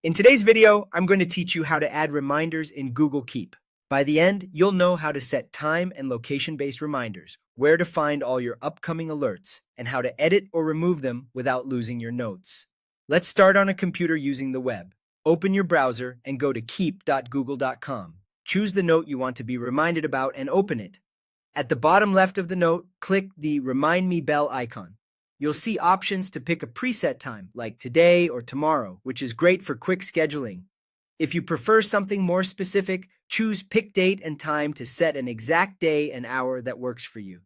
In today's video, I'm going to teach you how to add reminders in Google Keep. By the end, you'll know how to set time and location-based reminders, where to find all your upcoming alerts, and how to edit or remove them without losing your notes. Let's start on a computer using the web. Open your browser and go to keep.google.com. Choose the note you want to be reminded about and open it. At the bottom left of the note, click the Remind Me bell icon. You'll see options to pick a preset time, like today or tomorrow, which is great for quick scheduling. If you prefer something more specific, choose Pick Date and Time to set an exact day and hour that works for you.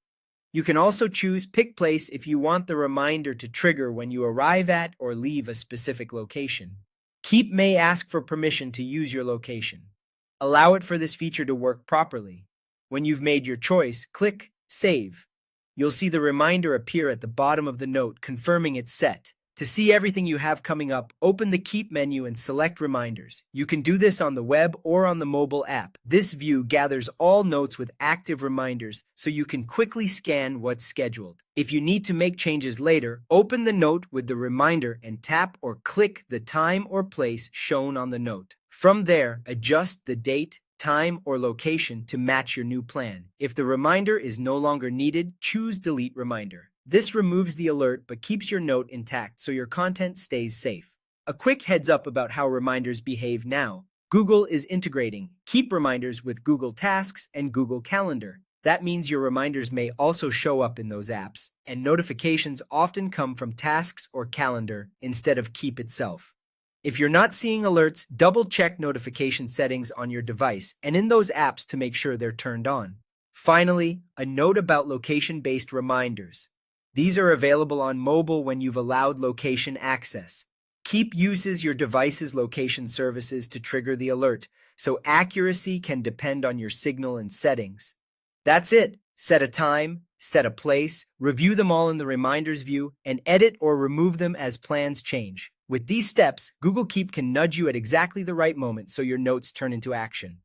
You can also choose Pick Place if you want the reminder to trigger when you arrive at or leave a specific location. Keep may ask for permission to use your location. Allow it for this feature to work properly. When you've made your choice, click Save. You'll see the reminder appear at the bottom of the note, confirming it's set. To see everything you have coming up, open the Keep menu and select Reminders. You can do this on the web or on the mobile app. This view gathers all notes with active reminders, so you can quickly scan what's scheduled. If you need to make changes later, open the note with the reminder and tap or click the time or place shown on the note. From there, adjust the date, time, or location to match your new plan. If the reminder is no longer needed, choose Delete Reminder. This removes the alert but keeps your note intact so your content stays safe. A quick heads up about how reminders behave now. Google is integrating Keep reminders with Google Tasks and Google Calendar. That means your reminders may also show up in those apps, and notifications often come from Tasks or Calendar instead of Keep itself. If you're not seeing alerts, double-check notification settings on your device and in those apps to make sure they're turned on. Finally, a note about location-based reminders. These are available on mobile when you've allowed location access. Keep uses your device's location services to trigger the alert, so accuracy can depend on your signal and settings. That's it. Set a time, set a place, review them all in the Reminders view, and edit or remove them as plans change. With these steps, Google Keep can nudge you at exactly the right moment so your notes turn into action.